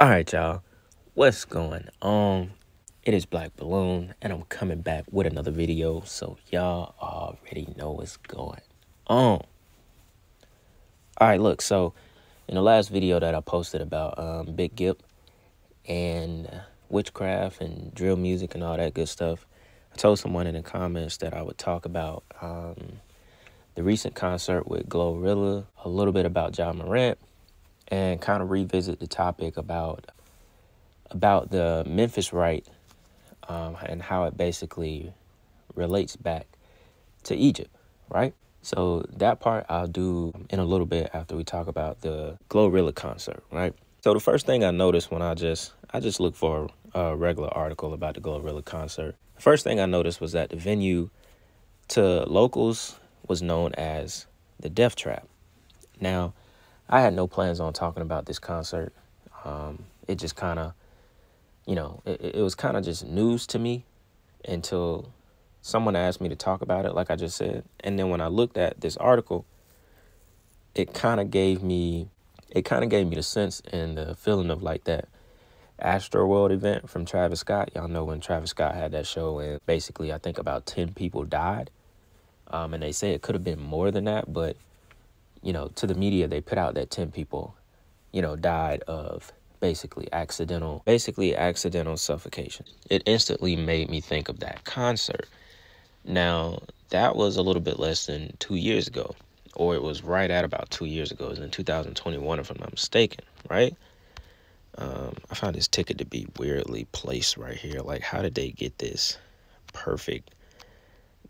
All right, y'all. What's going on? It is Black Balloon, and I'm coming back with another video, so y'all already know what's going on. All right, look, so in the last video that I posted about Big Gip and witchcraft and drill music and all that good stuff, I told someone in the comments that I would talk about the recent concert with GloRilla, a little bit about Ja Morant, and kind of revisit the topic about the Memphis Rite and how it basically relates back to Egypt, right? So that part I'll do in a little bit after we talk about the GloRilla concert, right? So the first thing I noticed when I just looked for a regular article about the GloRilla concert, the first thing I noticed was that the venue to locals was known as the Death Trap. Now, I had no plans on talking about this concert. It just kind of, it was kind of just news to me until someone asked me to talk about it, like I just said. And then when I looked at this article, it kind of gave me the sense and the feeling of like that Astroworld event from Travis Scott. Y'all know when Travis Scott had that show and basically I think about 10 people died. And they say it could have been more than that, but, to the media, they put out that 10 people, died of basically accidental suffocation. It instantly made me think of that concert. Now, that was a little bit less than 2 years ago, or it was right at about 2 years ago. It was in 2021, if I'm not mistaken, right? I found this ticket to be weirdly placed right here. Like, how did they get this perfect,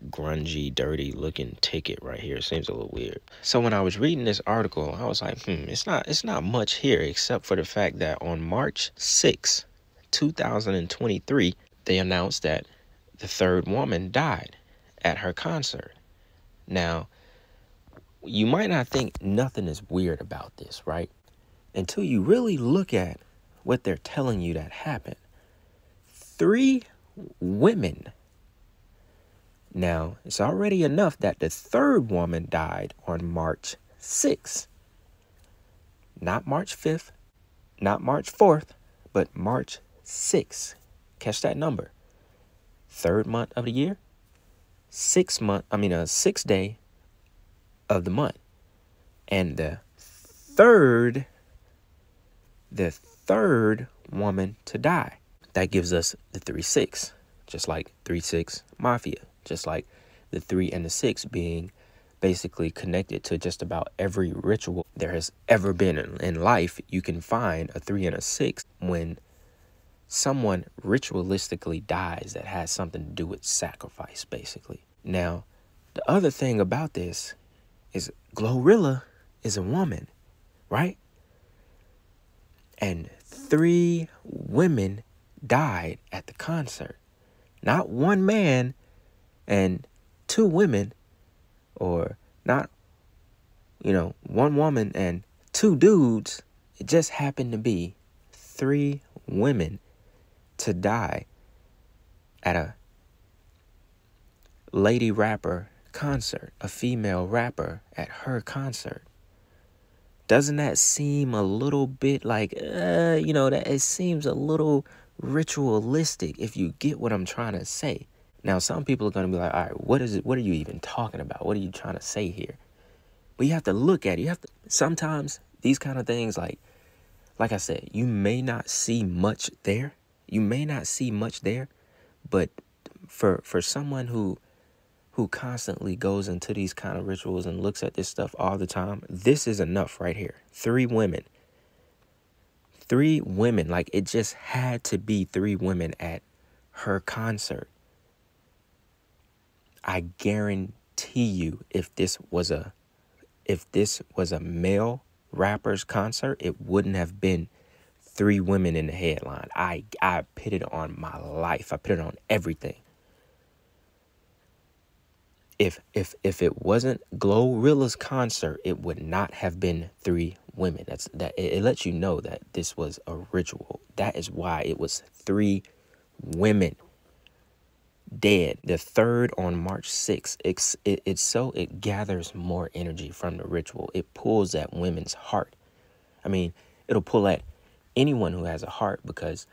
grungy, dirty looking ticket right here? It seems a little weird. So when I was reading this article, I was like, it's not much here except for the fact that on March 6, 2023, they announced that the third woman died at her concert. Now, you might not think nothing is weird about this, right? Until you really look at what they're telling you that happened. 3 women. Now, it's already enough that the third woman died on March 6th. Not March 5th, not March 4th, but March 6th. Catch that number. Third month of the year, 6th day of the month. And the third woman to die. That gives us the 3-6, just like 3-6 Mafia, just like the 3 and the 6 being basically connected to just about every ritual there has ever been in life. You can find a 3 and a 6 when someone ritualistically dies that has something to do with sacrifice, basically. Now, the other thing about this is GloRilla is a woman, right? And 3 women died at the concert. Not one man and 2 women, or not, one woman and 2 dudes. It just happened to be 3 women to die at a lady rapper concert, a female rapper at her concert. Doesn't that seem a little bit like, that it seems a little ritualistic, if you get what I'm trying to say? Now, some people are going to be like, all right, what is it? What are you even talking about? What are you trying to say here? But you have to look at it. Sometimes these kind of things, like I said, you may not see much there. But for someone who constantly goes into these kind of rituals and looks at this stuff all the time, this is enough right here. 3 women. 3 women. Like, it just had to be 3 women at her concert. I guarantee you, if this was a male rapper's concert, it wouldn't have been 3 women in the headline. I put it on my life. I put it on everything. If it wasn't GloRilla's concert, it would not have been 3 women. It lets you know that this was a ritual. That is why it was 3 women dead. The third on March 6th. It gathers more energy from the ritual. It pulls at women's heart. I mean, it'll pull at anyone who has a heart, because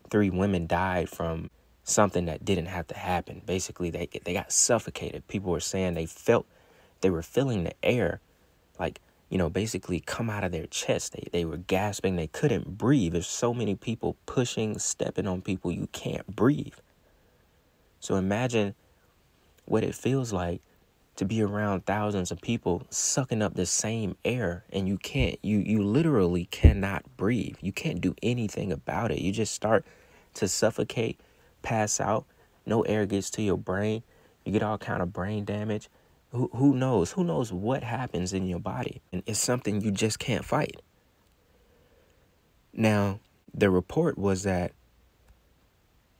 3 women died from something that didn't have to happen. Basically, they got suffocated. People were saying they were feeling the air, like, you know, basically come out of their chest. They were gasping. They couldn't breathe. There's so many people pushing, stepping on people. You can't breathe. So imagine what it feels like to be around thousands of people sucking up the same air, and you literally cannot breathe. You can't do anything about it. You just start to suffocate, pass out. No air gets to your brain. You get all kind of brain damage. Who knows? Who knows what happens in your body? And it's something you just can't fight. Now, the report was that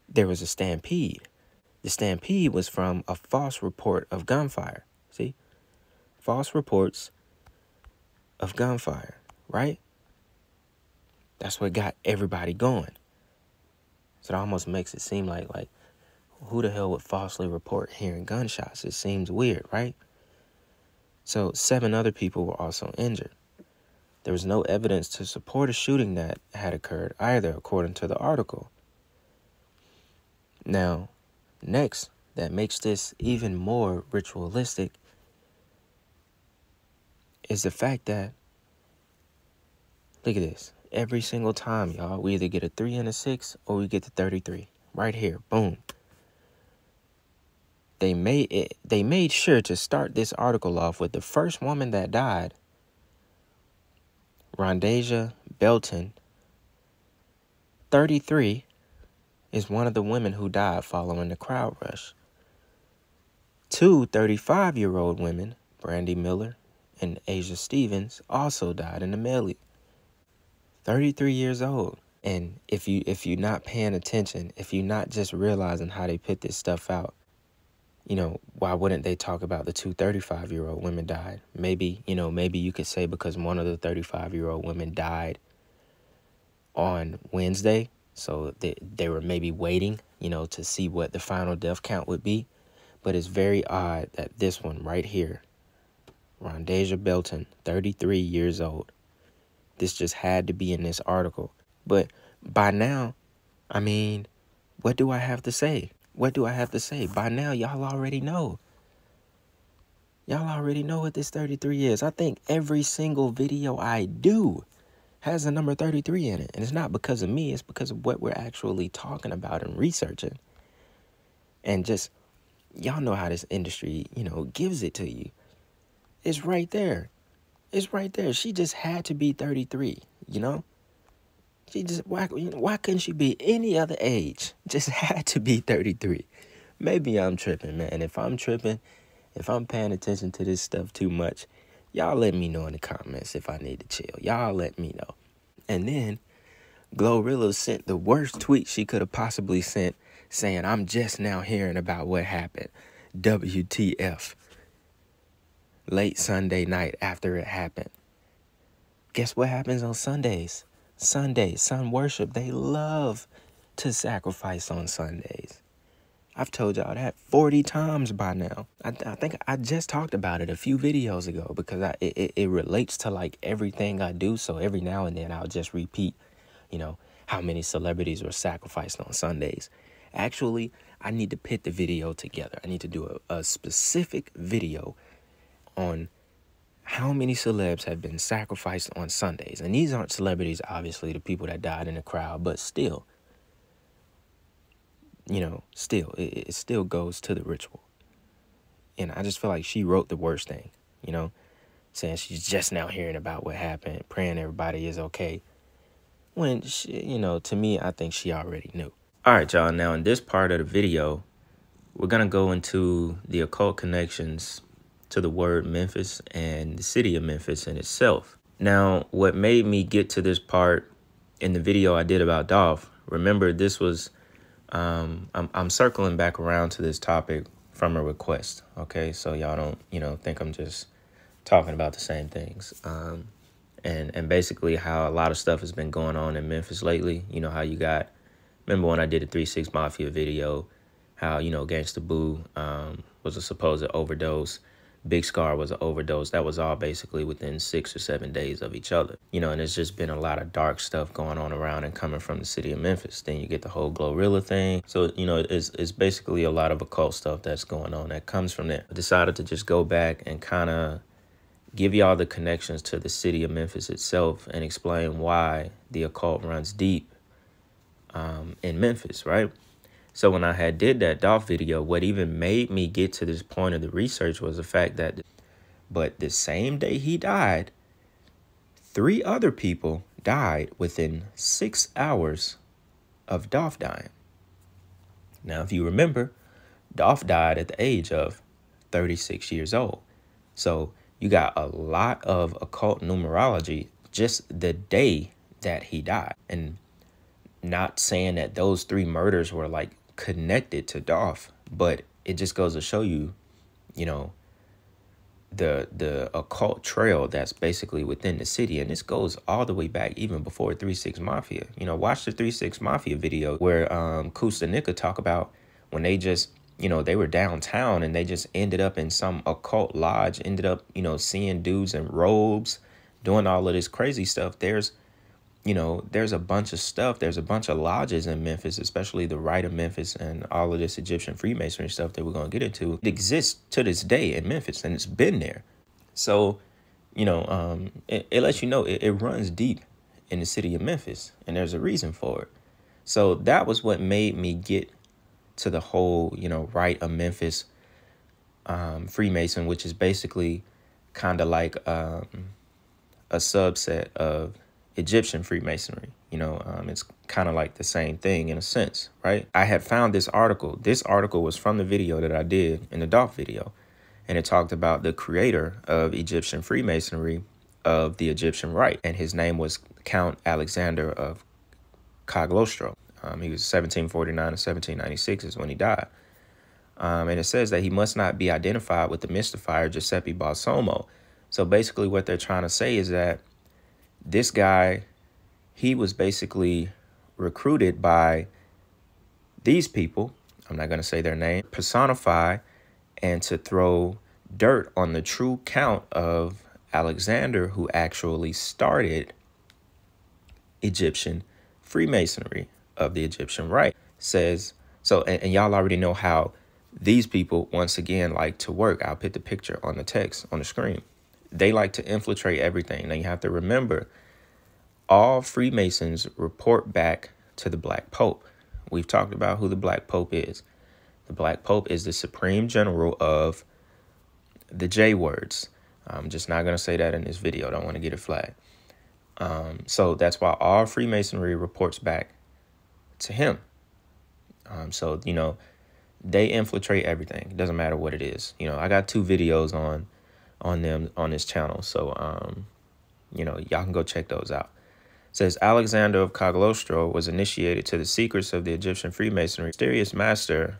there was a stampede. The stampede was from a false report of gunfire. See? False reports of gunfire, right? That's what got everybody going. So it almost makes it seem like who the hell would falsely report hearing gunshots? It seems weird, right? So 7 other people were also injured. There was no evidence to support a shooting that had occurred either, according to the article. Now, next, that makes this even more ritualistic is the fact that, look at this, every single time, y'all, we either get a 3 and a 6 or we get the 33. Right here, boom. They made sure to start this article off with the first woman that died, Rhondasia Belton, 33, is one of the women who died following the crowd rush. 2 35-year-old women, Brandy Miller and Asia Stevens, also died in the melee. 33 years old. And if you're not paying attention, if you're not just realizing how they put this stuff out, you know, why wouldn't they talk about the 2 35-year-old women died? Maybe, you know, maybe you could say because one of the 35-year-old women died on Wednesday, so they were maybe waiting, you know, to see what the final death count would be. But it's very odd that this one right here, Rhondasia Belton, 33 years old, this just had to be in this article. But by now, I mean, what do I have to say? What do I have to say? By now, y'all already know. Y'all already know what this 33 is. I think every single video I do has the number 33 in it. And it's not because of me. It's because of what we're actually talking about and researching. And just, y'all know how this industry, you know, gives it to you. It's right there. It's right there. She just had to be 33, you know? She just, why couldn't she be any other age? Just had to be 33. Maybe I'm tripping, man. If I'm tripping, if I'm paying attention to this stuff too much, y'all let me know in the comments if I need to chill. Y'all let me know. And then GloRilla sent the worst tweet she could have possibly sent, saying, "I'm just now hearing about what happened. WTF." Late Sunday night after it happened. Guess what happens on Sundays? Sundays, sun worship, they love to sacrifice on Sundays. I've told y'all that 40 times by now. I think I just talked about it a few videos ago because it relates to like everything I do. So every now and then I'll just repeat, you know, how many celebrities were sacrificed on Sundays. Actually, I need to put the video together. I need to do a specific video on how many celebs have been sacrificed on Sundays. And these aren't celebrities, obviously, the people that died in the crowd, but still, you know, it still goes to the ritual. And I just feel like she wrote the worst thing, you know, saying she's just now hearing about what happened, praying everybody is okay. When, she, you know, to me, I think she already knew. All right, y'all. Now, in this part of the video, we're going to go into the occult connections to the word Memphis and the city of Memphis in itself. Now, what made me get to this part in the video I did about Dolph, remember this was, I'm circling back around to this topic from a request, okay? So y'all don't, you know, think I'm just talking about the same things. And basically how a lot of stuff has been going on in Memphis lately. You know how you got, remember when I did the 3 6 Mafia video, how, you know, Gangsta Boo was a supposed overdose. Big Scar was an overdose. That was all basically within 6 or 7 days of each other. You know, and it's just been a lot of dark stuff going on around and coming from the city of Memphis. Then you get the whole GloRilla thing. So, you know, it's basically a lot of occult stuff that's going on that comes from there. I decided to just go back and kind of give y'all the connections to the city of Memphis itself and explain why the occult runs deep in Memphis, right? So when I had did that Dolph video, what even made me get to this point of the research was the fact that, but the same day he died, 3 other people died within 6 hours of Dolph dying. Now, if you remember, Dolph died at the age of 36 years old. So you got a lot of occult numerology just the day that he died. And not saying that those 3 murders were like connected to Dolph, but it just goes to show you, you know, the occult trail that's basically within the city. And this goes all the way back even before 3-6 Mafia. You know, watch the 3-6 Mafia video where Kustanika talk about when they just, you know, they were downtown and they just ended up in some occult lodge, ended up, you know, seeing dudes in robes, doing all of this crazy stuff. There's a bunch of stuff. There's a bunch of lodges in Memphis, especially the Rite of Memphis and all of this Egyptian Freemasonry stuff that we're going to get into. It exists to this day in Memphis, and it's been there. So, you know, it lets you know it runs deep in the city of Memphis, and there's a reason for it. So that was what made me get to the whole, you know, Rite of Memphis Freemason, which is basically kind of like a subset of Egyptian Freemasonry. You know, it's kind of like the same thing in a sense, right? I had found this article. This article was from the video that I did in the Dolph video. And it talked about the creator of Egyptian Freemasonry of the Egyptian Rite. And his name was Count Alexander of Cagliostro. He was 1749 to 1796 is when he died. And it says that he must not be identified with the mystifier Giuseppe Balsamo. So basically what they're trying to say is that this guy, he was basically recruited by these people, I'm not going to say their name, personify and to throw dirt on the true count of Alexander, who actually started Egyptian Freemasonry of the Egyptian Rite. Says, so, and y'all already know how these people, once again, like to work. I'll put the picture on the text on the screen. They like to infiltrate everything. Now, you have to remember, all Freemasons report back to the Black Pope. We've talked about who the Black Pope is. The Black Pope is the supreme general of the J words. I'm just not going to say that in this video. I don't want to get it flagged. So that's why all Freemasonry reports back to him. So, you know, they infiltrate everything. It doesn't matter what it is. You know, I got 2 videos on them on this channel. So, you know, y'all can go check those out. It says Alexander of Cagliostro was initiated to the secrets of the Egyptian Freemasonry. Mysterious master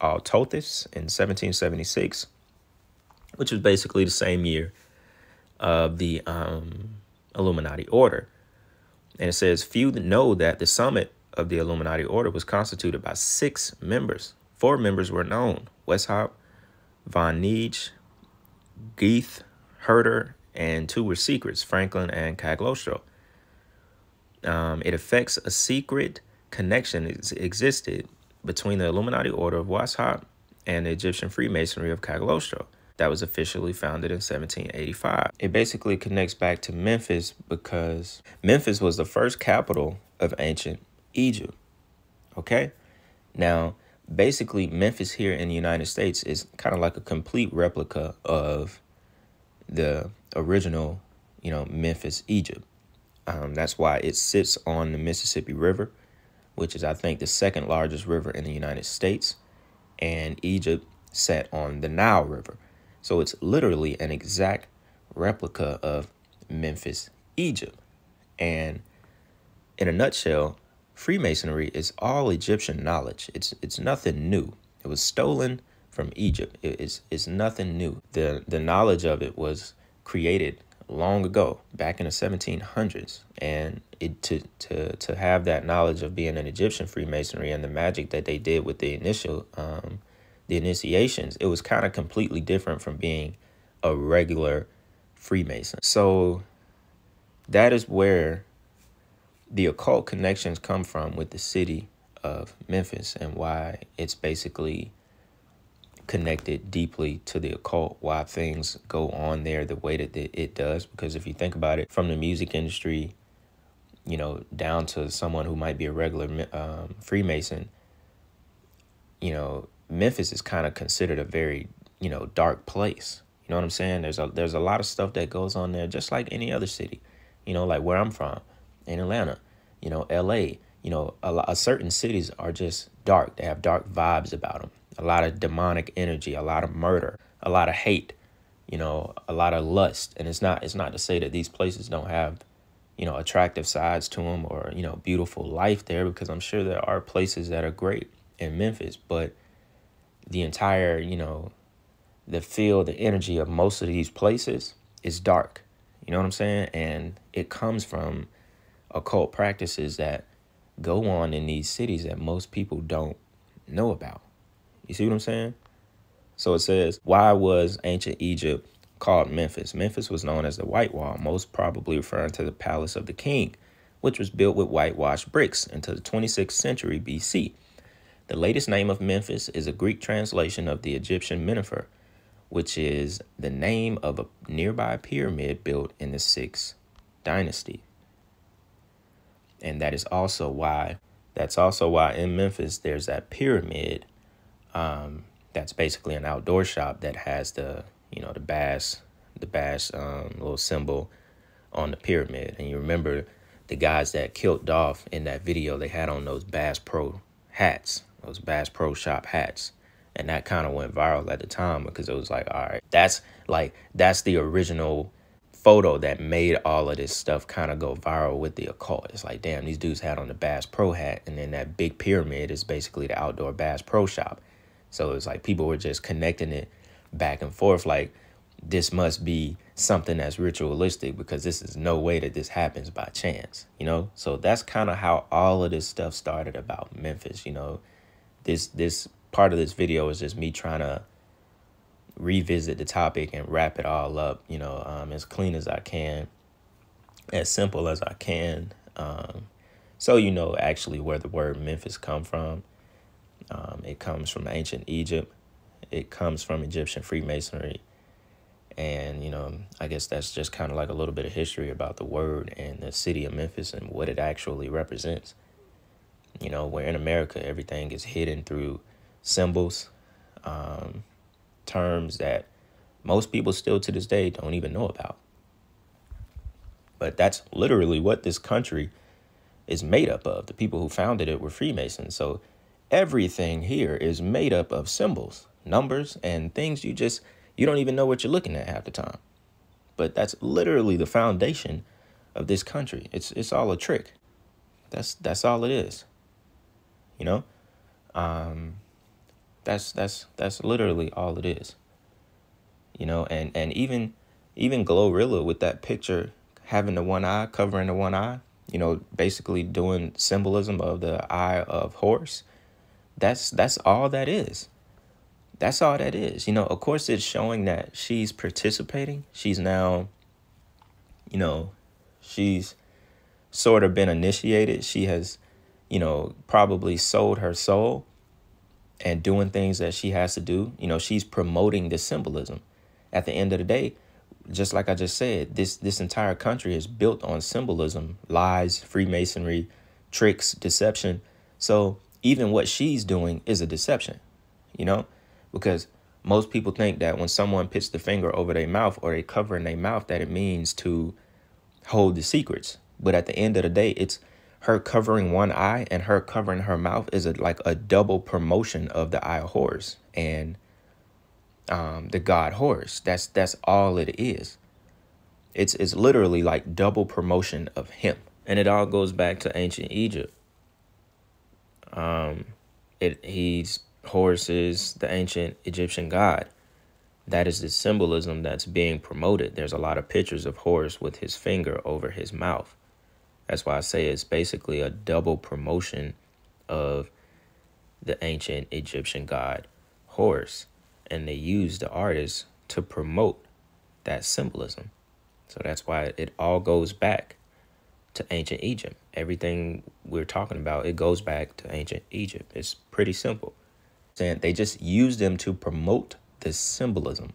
Althothus in 1776, which was basically the same year of the Illuminati order. And it says few know that the summit of the Illuminati order was constituted by 6 members. 4 members were known: Westhop, Von Neige, Geith, Herder, and 2 were secrets, Franklin and Cagliostro. It affects a secret connection existed between the Illuminati order of Westhop and the Egyptian Freemasonry of Cagliostro that was officially founded in 1785. It basically connects back to Memphis because Memphis was the first capital of ancient Egypt. Okay? Now, basically, Memphis here in the United States is kind of like a complete replica of the original, you know, Memphis, Egypt. That's why it sits on the Mississippi River, which is, I think, the 2nd largest river in the United States. And Egypt sat on the Nile River. So it's literally an exact replica of Memphis, Egypt. And in a nutshell, Freemasonry is all Egyptian knowledge. It's nothing new. It was stolen from Egypt. It's nothing new. The knowledge of it was created long ago, back in the 1700s. And to have that knowledge of being an Egyptian Freemasonry and the magic that they did with the initial the initiations, it was kind of completely different from being a regular Freemason. So that is where the occult connections come from with the city of Memphis, and why it's basically connected deeply to the occult, why things go on there the way that it does. Because if you think about it, from the music industry, you know, down to someone who might be a regular Freemason, you know, Memphis is kind of considered a very, you know, dark place. You know what I'm saying? There's a lot of stuff that goes on there, just like any other city, you know, like where I'm from in Atlanta, you know, LA, you know, certain cities are just dark. They have dark vibes about them. A lot of demonic energy, a lot of murder, a lot of hate, you know, a lot of lust. And it's not to say that these places don't have, you know, attractive sides to them, or, you know, beautiful life there, because I'm sure there are places that are great in Memphis, but the entire, you know, the feel, the energy of most of these places is dark. You know what I'm saying? And it comes from occult practices that go on in these cities that most people don't know about. You see what I'm saying? So it says, why was ancient Egypt called Memphis? Memphis was known as the White Wall, most probably referring to the palace of the king, which was built with whitewashed bricks until the 26th century BC. The latest name of Memphis is a Greek translation of the Egyptian Menepher, which is the name of a nearby pyramid built in the 6th dynasty. And that's also why in Memphis there's that pyramid. That's basically an outdoor shop that has the, you know, the bass little symbol on the pyramid. And you remember the guys that killed Dolph in that video, they had on those Bass Pro hats, those Bass Pro Shop hats. And that kind of went viral at the time, because it was like, all right, that's the original photo that made all of this stuff kind of go viral with the occult. It's like, damn, these dudes had on the Bass Pro hat, and then that big pyramid is basically the outdoor Bass Pro Shop. So it's like people were just connecting it back and forth, like this must be something that's ritualistic, because this is no way that this happens by chance, you know? So that's kind of how all of this stuff started about Memphis, you know? This part of this video is just me trying to revisit the topic and wrap it all up, you know, as clean as I can, as simple as I can. So, you know, actually where the word Memphis come from. It comes from ancient Egypt. It comes from Egyptian Freemasonry. And, you know, I guess that's just kind of like a little bit of history about the word and the city of Memphis and what it actually represents. You know, where in America, everything is hidden through symbols, terms that most people still to this day don't even know about. But that's literally what this country is made up of. The people who founded it were Freemasons. So everything here is made up of symbols, numbers, and things you don't even know what you're looking at half the time. But that's literally the foundation of this country. It's all a trick. That's all it is. You know? That's literally all it is. You know, and even GloRilla with that picture having the one eye, covering the one eye, you know, basically doing symbolism of the eye of Horus. That's all that is. That's all that is. You know, of course, it's showing that she's participating. She's now, you know, she's sort of been initiated. She has, you know, probably sold her soul and doing things that she has to do. You know, she's promoting the symbolism. At the end of the day, just like I just said, this entire country is built on symbolism, lies, Freemasonry, tricks, deception. So even what she's doing is a deception, you know, because most people think that when someone puts the finger over their mouth or they cover in their mouth, that it means to hold the secrets. But at the end of the day, it's her covering one eye and her covering her mouth is like a double promotion of the eye of Horus and the god Horus. That's all it is. It's literally like double promotion of him. And it all goes back to ancient Egypt. Horus is the ancient Egyptian god. That is the symbolism that's being promoted. There's a lot of pictures of Horus with his finger over his mouth. That's why I say it's basically a double promotion of the ancient Egyptian god course, and they use the artists to promote that symbolism. So that's why it all goes back to ancient Egypt. Everything we're talking about, it goes back to ancient Egypt. It's pretty simple. And they just use them to promote this symbolism.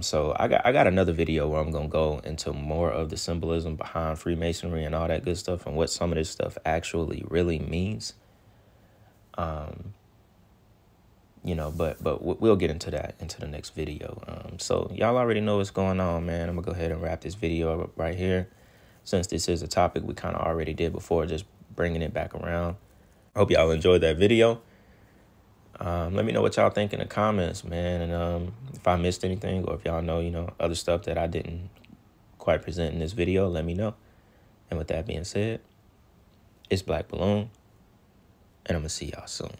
So I got another video where I'm gonna go into more of the symbolism behind Freemasonry and all that good stuff, and what some of this stuff actually really means. But we'll get into that into the next video. So y'all already know what's going on, man. I'm gonna go ahead and wrap this video up right here, since this is a topic we kind of already did before, just bringing it back around. I hope y'all enjoyed that video. Let me know what y'all think in the comments, man. And if I missed anything, or if y'all know, other stuff that I didn't quite present in this video, let me know. And with that being said, it's Black Balloon, and I'm going to see y'all soon.